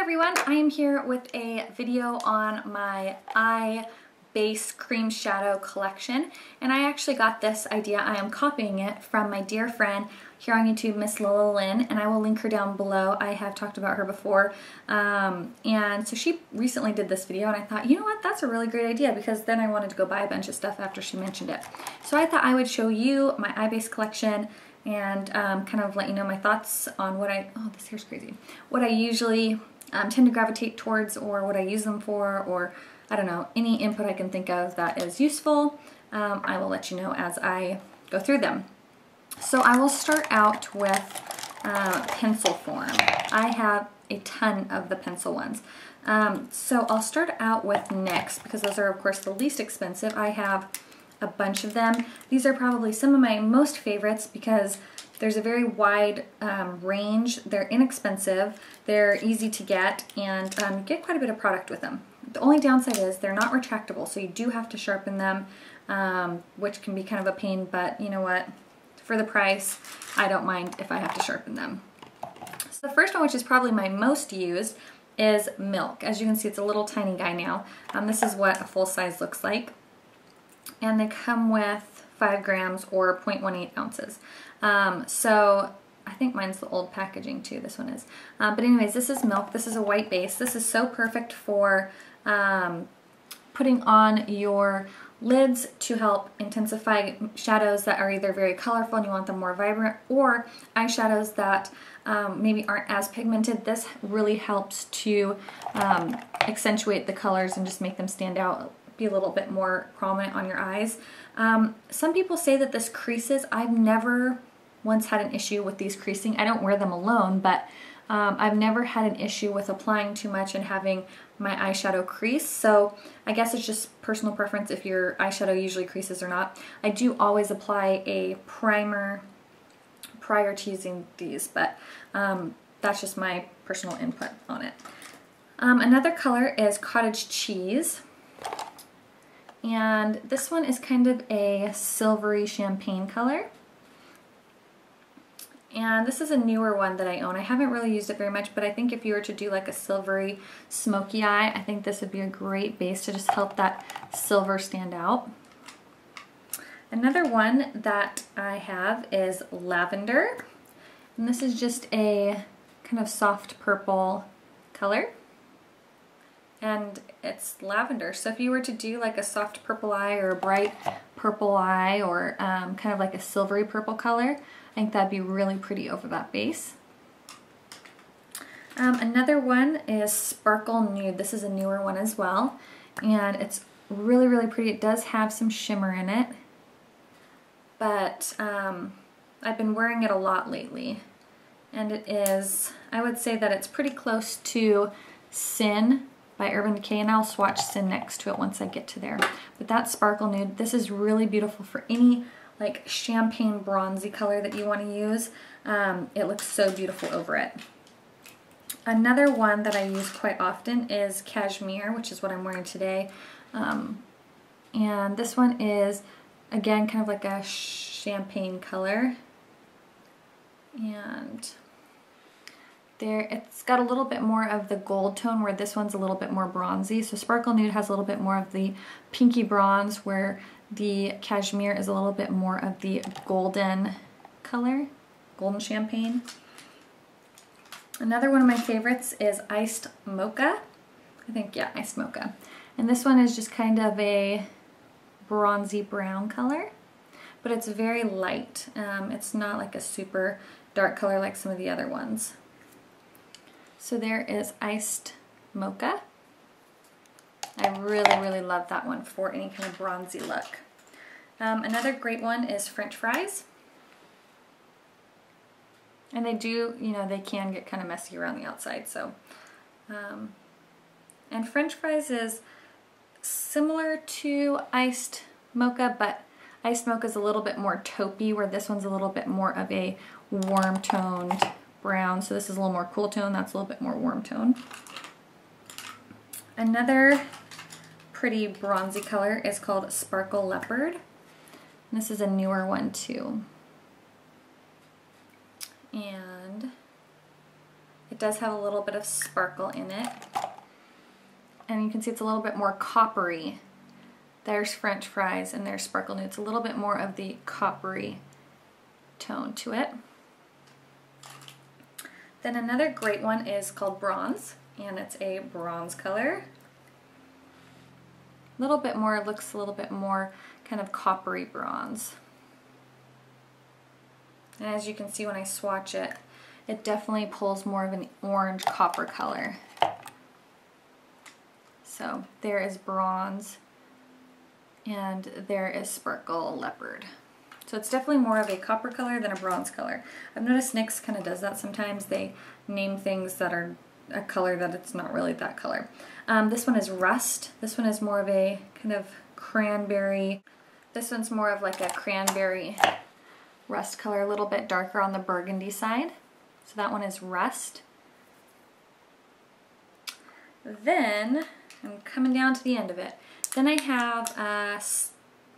everyone, I am here with a video on my eye base cream shadow collection, and I actually got this idea. I am copying it from my dear friend here on YouTube, Miss Lola Lynn, and I will link her down below. I have talked about her before, and so she recently did this video, and I thought, you know what, that's a really great idea, because then I wanted to go buy a bunch of stuff after she mentioned it. So I thought I would show you my eye base collection and kind of let you know my thoughts on what this hair's crazy, what I usually tend to gravitate towards, or what I use them for, or I don't know, any input I can think of that is useful. I will let you know as I go through them. So I will start out with pencil form. I have a ton of the pencil ones. So I'll start out with NYX because those are of course the least expensive. I have a bunch of them. These are probably some of my most favorites because there's a very wide range. They're inexpensive, they're easy to get, and you get quite a bit of product with them. The only downside is they're not retractable, so you do have to sharpen them, which can be kind of a pain, but you know what? For the price, I don't mind if I have to sharpen them. So the first one, which is probably my most used, is Milk. As you can see, it's a little tiny guy now. This is what a full size looks like. And they come with 5 grams or 0.18 ounces. So I think mine's the old packaging too, this one is. But anyways, this is Milk. This is a white base. This is so perfect for putting on your lids to help intensify shadows that are either very colorful and you want them more vibrant, or eyeshadows that maybe aren't as pigmented. This really helps to accentuate the colors and just make them stand out, be a little bit more prominent on your eyes. Some people say that this creases. I've never once had an issue with these creasing. I don't wear them alone, but I've never had an issue with applying too much and having my eyeshadow crease. So I guess it's just personal preference if your eyeshadow usually creases or not. I do always apply a primer prior to using these, but that's just my personal input on it. Another color is Cottage Cheese. And this one is kind of a silvery champagne color. And this is a newer one that I own. I haven't really used it very much, but I think if you were to do like a silvery smoky eye, I think this would be a great base to just help that silver stand out. Another one that I have is Lavender. And this is just a kind of soft purple color. And it's lavender. So if you were to do like a soft purple eye or a bright purple eye, or kind of like a silvery purple color, I think that'd be really pretty over that base. Another one is Sparkle Nude. This is a newer one as well, and it's really, really pretty. It does have some shimmer in it, but I've been wearing it a lot lately, and it is, I would say that it's pretty close to Sin by Urban Decay, and I'll swatch Sin next to it once I get to there. But that's Sparkle Nude. This is really beautiful for any like champagne bronzy color that you want to use. It looks so beautiful over it. Another one that I use quite often is Cashmere, which is what I'm wearing today. And this one is, again, kind of like a champagne color. And there, it's got a little bit more of the gold tone, where this one's a little bit more bronzy. So Sparkle Nude has a little bit more of the pinky bronze, where the Cashmere is a little bit more of the golden color, golden champagne. Another one of my favorites is Iced Mocha. I think, yeah, Iced Mocha. And this one is just kind of a bronzy brown color, but it's very light. It's not like a super dark color like some of the other ones. So there is Iced Mocha. I really, really love that one for any kind of bronzy look. Another great one is French Fries. And they do, you know, they can get kind of messy around the outside, so. And French Fries is similar to Iced Mocha, but Iced Mocha is a little bit more taupey, where this one's a little bit more of a warm toned brown. So this is a little more cool tone, that's a little bit more warm tone. Another pretty bronzy color is called Sparkle Leopard. And this is a newer one too. And It does have a little bit of sparkle in it. And you can see it's a little bit more coppery. There's French fries and there's Sparkle Nude. It's a little bit more of the coppery tone to it. Then another great one is called Bronze, and it's a bronze color. A little bit more, it looks a little bit more kind of coppery bronze. And as you can see when I swatch it, it definitely pulls more of an orange copper color. So there is Bronze, and there is Sparkle Leopard. So it's definitely more of a copper color than a bronze color. I've noticed NYX kind of does that sometimes. They name things that are a color that it's not really that color. This one is Rust. This one is more of a kind of cranberry. This one's more of like a cranberry rust color, a little bit darker on the burgundy side. So that one is Rust. Then, I'm coming down to the end of it. Then I have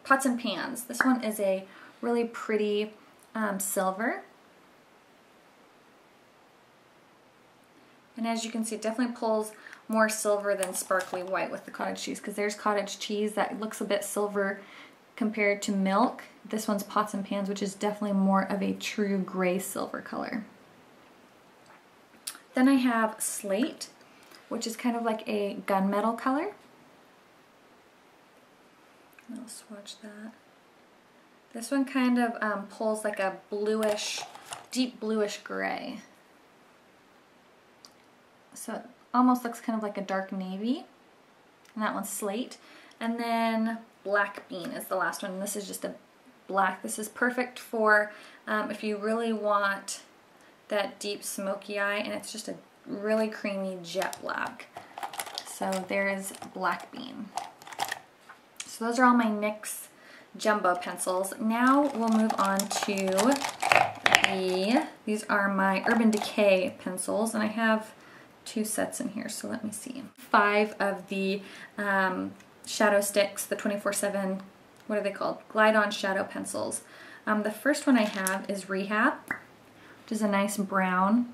Pots and Pans. This one is a really pretty silver. And as you can see, it definitely pulls more silver than sparkly white with the cottage cheese, because there's cottage cheese that looks a bit silver compared to milk. This one's Pots and Pans, which is definitely more of a true gray silver color. Then I have Slate, which is kind of like a gunmetal color. I'll swatch that. This one kind of pulls like a bluish, deep bluish gray. So it almost looks kind of like a dark navy. And that one's Slate. And then Black Bean is the last one. And this is just a black. This is perfect for if you really want that deep smoky eye, and it's just a really creamy jet black. So there is Black Bean. So those are all my NYX jumbo pencils. Now we'll move on to these are my Urban Decay pencils, and I have 2 sets in here, so let me see. 5 of the shadow sticks, the 24/7, what are they called? Glide On Shadow Pencils. The first one I have is Rehab, which is a nice brown.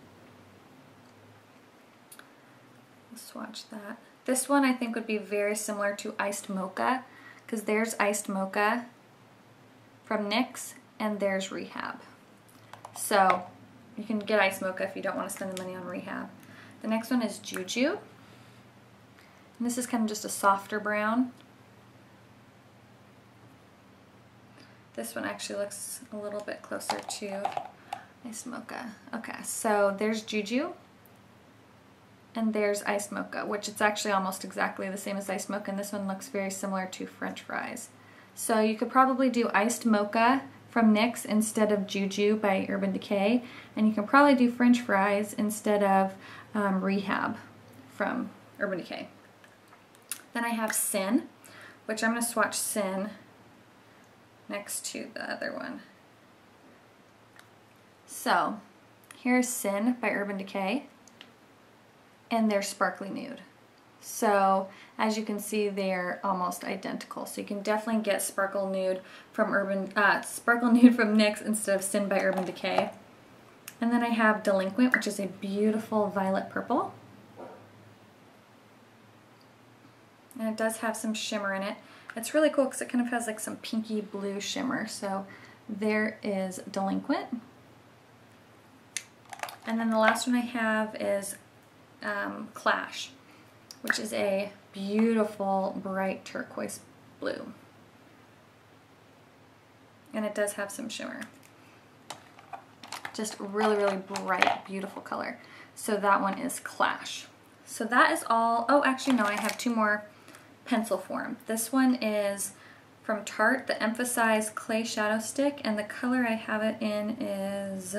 I'll swatch that. This one I think would be very similar to Iced Mocha, because there's Iced Mocha from NYX and there's Rehab. So you can get Iced Mocha if you don't want to spend the money on Rehab. The next one is Juju. And this is kind of just a softer brown. This one actually looks a little bit closer to Iced Mocha. Okay, so there's Juju. And there's Iced Mocha, which it's actually almost exactly the same as Iced Mocha, and this one looks very similar to French fries. So you could probably do Iced Mocha from NYX instead of Juju by Urban Decay, and you can probably do French fries instead of Rehab from Urban Decay. Then I have Sin, which I'm going to swatch Sin next to the other one. So here's Sin by Urban Decay, and they're Sparkly Nude. So as you can see, they're almost identical. So you can definitely get Sparkle Nude from NYX instead of Sin by Urban Decay. And then I have Delinquent, which is a beautiful violet purple. And it does have some shimmer in it. It's really cool because it kind of has like some pinky blue shimmer. So there is Delinquent. And then the last one I have is Clash, which is a beautiful bright turquoise blue. And it does have some shimmer. Just really, really bright, beautiful color. So that one is Clash. So that is all. Oh, actually no, I have 2 more pencil form. This one is from Tarte, the Emphasize Clay Shadow Stick, and the color I have it in is,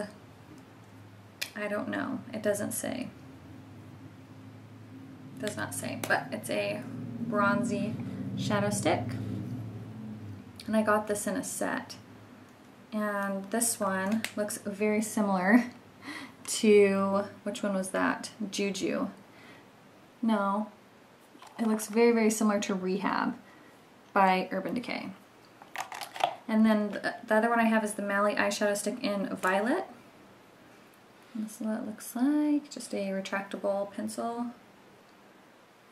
I don't know, it doesn't say. Does not say, but it's a bronzy shadow stick. And I got this in a set. And this one looks very similar to, which one was that? Juju. No, it looks very, very similar to Rehab by Urban Decay. And then the other one I have is the Mally eyeshadow stick in Violet. This is what it looks like, just a retractable pencil.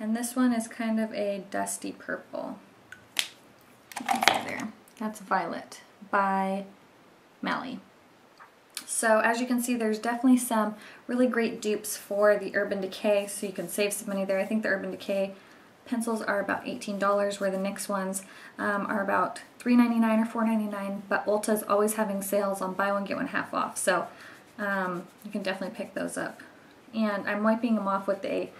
And this one is kind of a dusty purple. You can see there. That's Violet by Mally. So as you can see, there's definitely some really great dupes for the Urban Decay, so you can save some money there. I think the Urban Decay pencils are about $18, where the NYX ones are about $3.99 or $4.99, but Ulta is always having sales on buy one, get one half off, so you can definitely pick those up. And I'm wiping them off with a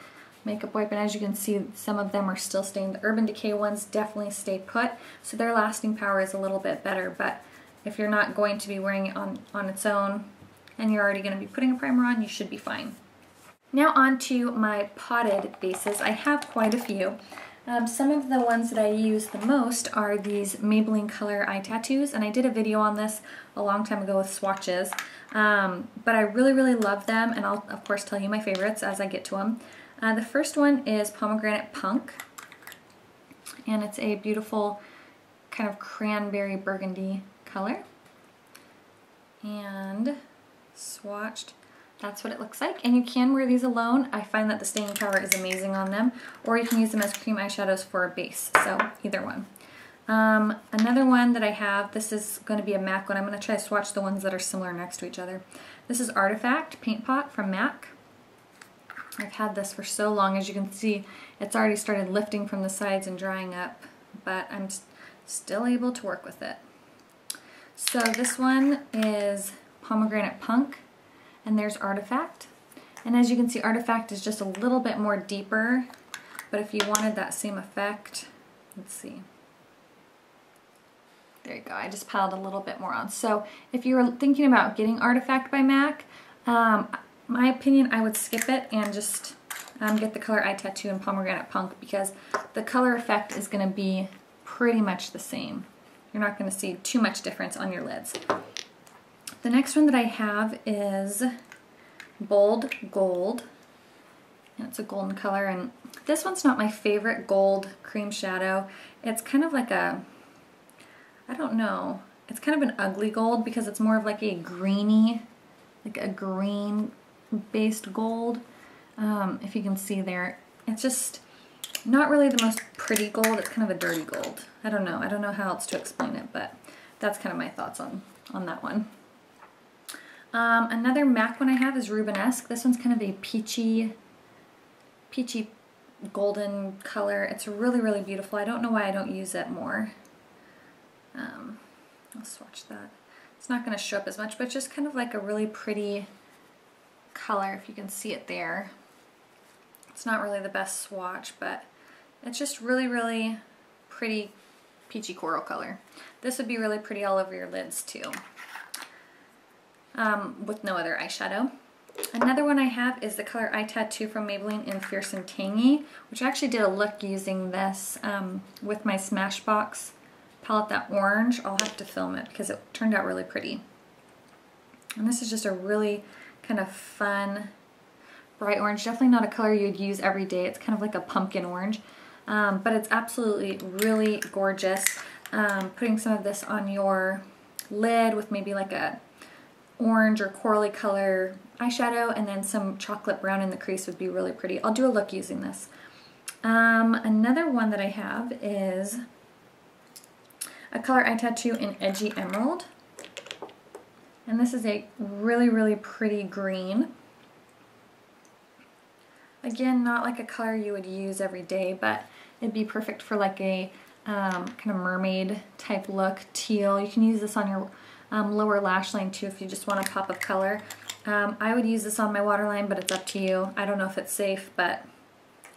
makeup wipe, and as you can see, some of them are still stained. The Urban Decay ones definitely stay put, so their lasting power is a little bit better, but if you're not going to be wearing it on its own and you're already going to be putting a primer on, you should be fine. Now on to my potted bases. I have quite a few. Some of the ones that I use the most are these Maybelline Color Eye Tattoos, and I did a video on this a long time ago with swatches, but I really love them, and I'll of course tell you my favorites as I get to them. The first one is Pomegranate Punk, and it's a beautiful kind of cranberry burgundy color. And swatched, that's what it looks like. And you can wear these alone. I find that the staying power is amazing on them, or you can use them as cream eyeshadows for a base, so either one. Another one that I have, this is going to be a MAC one. I'm going to try to swatch the ones that are similar next to each other. This is Artifact Paint Pot from MAC. I've had this for so long. As you can see, it's already started lifting from the sides and drying up, but I'm still able to work with it. So this one is Pomegranate Punk, and there's Artifact. And as you can see, Artifact is just a little bit more deeper, but if you wanted that same effect, let's see. There you go, I just piled a little bit more on. So if you were thinking about getting Artifact by MAC, my opinion, I would skip it and just get the Color Eye Tattoo and Pomegranate Punk, because the color effect is going to be pretty much the same. You're not going to see too much difference on your lids. The next one that I have is Bold Gold, and it's a golden color, and this one's not my favorite gold cream shadow. It's kind of like a, I don't know, it's kind of an ugly gold because it's more of like a greeny, like a green based gold. If you can see there, it's just not really the most pretty gold. It's kind of a dirty gold. I don't know how else to explain it, but that's kind of my thoughts on that one. Another MAC one I have is Rubenesque. This one's kind of a peachy golden color. It's really beautiful. I don't know why I don't use it more. I'll swatch that. It's not going to show up as much, but just kind of like a really pretty color, if you can see it there. It's not really the best swatch, but it's just really pretty peachy coral color. This would be really pretty all over your lids too, with no other eyeshadow. Another one I have is the Color Eye Tattoo from Maybelline in Fierce and Tangy, which I actually did a look using this with my Smashbox palette, that orange. I'll have to film it because it turned out really pretty. And this is just a really kind of fun, bright orange. Definitely not a color you'd use every day. It's kind of like a pumpkin orange, but it's absolutely really gorgeous. Putting some of this on your lid with maybe like a orange or corally color eyeshadow and then some chocolate brown in the crease would be really pretty. I'll do a look using this. Another one that I have is a Color Eye Tattoo in Edgy Emerald. And this is a really pretty green. Again, not like a color you would use every day, but it'd be perfect for like a kind of mermaid type look. Teal. You can use this on your lower lash line too if you just want a pop of color. I would use this on my waterline, but it's up to you. I don't know if it's safe, but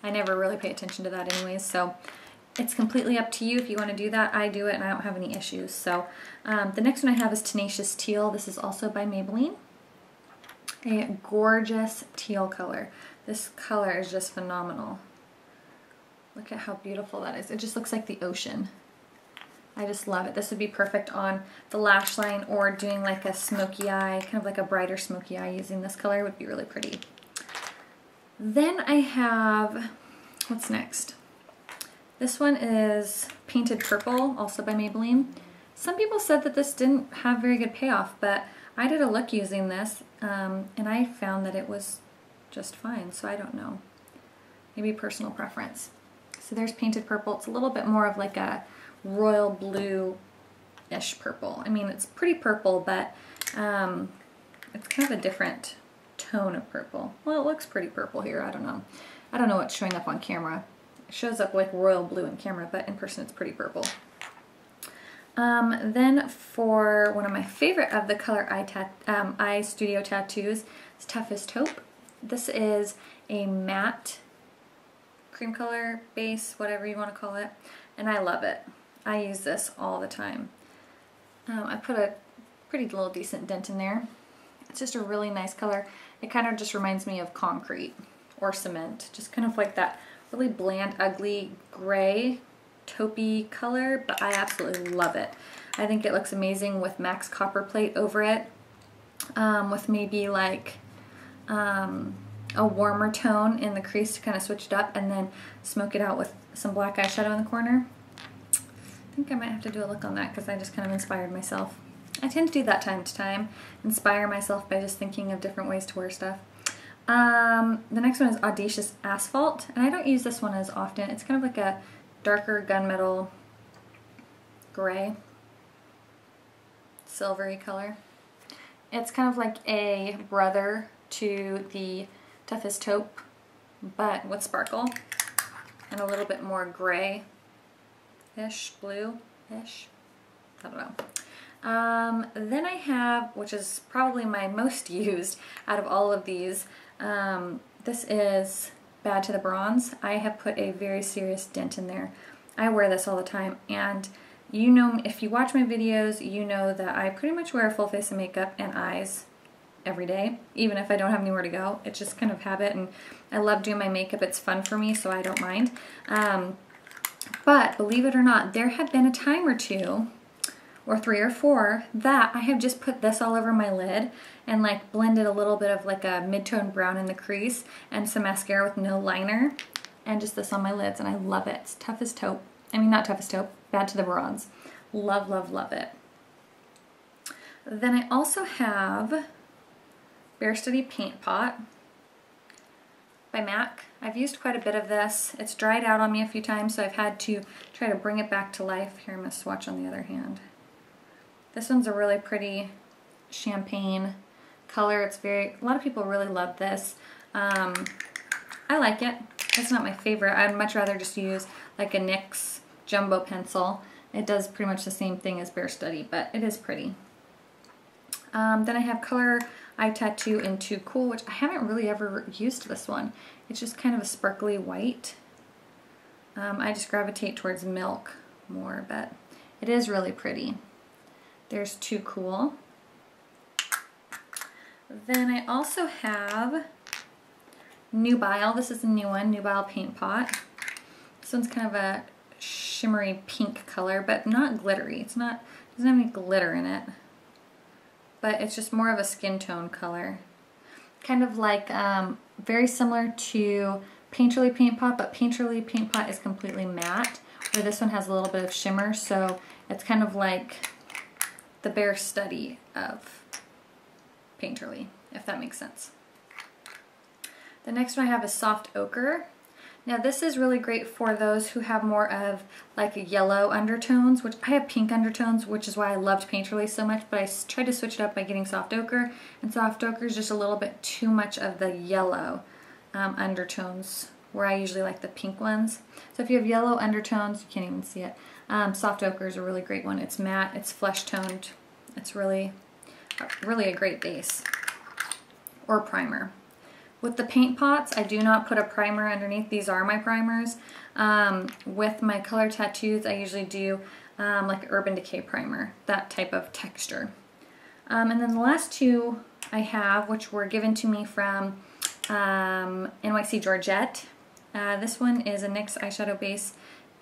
I never really pay attention to that anyways, so it's completely up to you if you want to do that. I do it and I don't have any issues. So the next one I have is Tenacious Teal. This is also by Maybelline. A gorgeous teal color. This color is just phenomenal. Look at how beautiful that is. It just looks like the ocean. I just love it. This would be perfect on the lash line or doing like a smoky eye, kind of like a brighter smoky eye. Using this color would be really pretty. Then I have, what's next? This one is Painted Purple, also by Maybelline. Some people said that this didn't have very good payoff, but I did a look using this and I found that it was just fine, so I don't know. Maybe personal preference. So there's Painted Purple. It's a little bit more of like a royal blue-ish purple. I mean, it's pretty purple, but it's kind of a different tone of purple. Well, it looks pretty purple here. I don't know. I don't know what's showing up on camera. It shows up like royal blue in camera, but in person it's pretty purple. Then for one of my favorite of the color eye studio tattoos, it's Toughest Taupe. This is a matte cream color base, whatever you want to call it, and I love it. I use this all the time. I put a pretty little decent dent in there. It's just a really nice color. It kind of just reminds me of concrete or cement, just kind of like that really bland, ugly gray taupey color, but I absolutely love it. I think it looks amazing with Max Copperplate over it, with maybe like a warmer tone in the crease to kind of switch it up, and then smoke it out with some black eyeshadow in the corner. I think I might have to do a look on that because I just kind of inspired myself. I tend to do that time to time, inspire myself by just thinking of different ways to wear stuff. The next one is Audacious Asphalt, and I don't use this one as often. It's kind of like a darker gunmetal gray, silvery color. It's kind of like a brother to the Toughest Taupe, but with sparkle and a little bit more gray-ish, blue-ish. I don't know. Then I have, which is probably my most used out of all of these, this is Bad to the Bronze. I have put a very serious dent in there. I wear this all the time, and you know, if you watch my videos, you know that I pretty much wear a full face of makeup and eyes every day, even if I don't have anywhere to go. It's just kind of habit, and I love doing my makeup. It's fun for me, so I don't mind. But believe it or not, there have been a time or two, or 3 or 4, that I have just put this all over my lid and like blended a little bit of like a mid-tone brown in the crease and some mascara with no liner, and just this on my lids, and I love it. It's Toughest Taupe. I mean, not Toughest Taupe, Bad to the Bronze. Love, love, love it. Then I also have Bare Study Paint Pot by MAC. I've used quite a bit of this. It's dried out on me a few times, so I've had to try to bring it back to life. Here, I'm going to swatch on the other hand. This one's a really pretty champagne color. It's a lot of people really love this. I like it. It's not my favorite. I'd much rather just use like a NYX jumbo pencil. It does pretty much the same thing as Bare Study, but it is pretty. Then I have Color Eye Tattoo in Too Cool, which I haven't really ever used this one. It's just kind of a sparkly white. I just gravitate towards milk more, but it is really pretty. There's Too Cool. Then I also have Nubile. This is a new one, Nubile Paint Pot. This one's kind of a shimmery pink color, but not glittery. It doesn't have any glitter in it, but it's just more of a skin tone color. Kind of like very similar to Painterly Paint Pot, but Painterly Paint Pot is completely matte, where this one has a little bit of shimmer, so it's kind of like the Bare Study of Painterly, if that makes sense. The next one I have is Soft Ochre. Now this is really great for those who have more of like yellow undertones, which I have pink undertones, which is why I loved Painterly so much, but I tried to switch it up by getting Soft Ochre, and Soft Ochre is just a little bit too much of the yellow undertones, where I usually like the pink ones. So if you have yellow undertones, you can't even see it, Soft Ochre is a really great one. It's matte, it's flesh toned, it's really a great base or primer. With the paint pots, I do not put a primer underneath. These are my primers. With my color tattoos, I usually do like Urban Decay primer, that type of texture. And then the last two I have, which were given to me from NYC Georgette. This one is a NYX eyeshadow base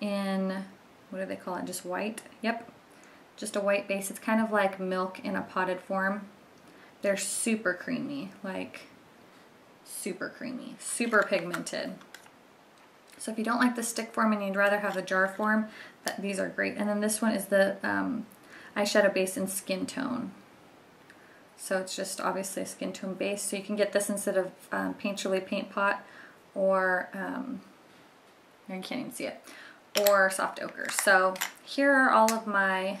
in, what do they call it, just white? Yep, just a white base. It's kind of like milk in a potted form. They're super creamy, like super creamy, super pigmented. So if you don't like the stick form and you'd rather have the jar form, these are great. And then this one is the eyeshadow base in Skin Tone. So it's just obviously a skin tone base. So you can get this instead of Paint Your Way Paint Pot or, you can't even see it, or Soft Ochre. So here are all of my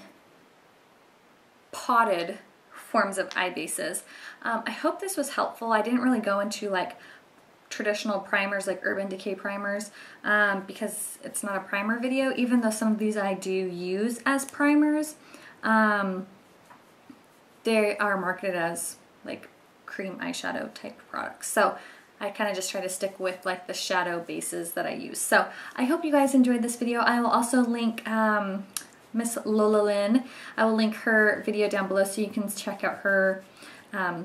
potted forms of eye bases. I hope this was helpful. I didn't really go into like traditional primers like Urban Decay primers because it's not a primer video, even though some of these I do use as primers. They are marketed as like cream eyeshadow type products. So I kind of just try to stick with like the shadow bases that I use. So I hope you guys enjoyed this video. I will also link Miss Lola Lynn. I will link her video down below so you can check out her eye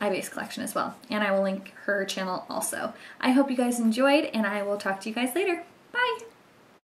base collection as well. And I will link her channel also. I hope you guys enjoyed, and I will talk to you guys later.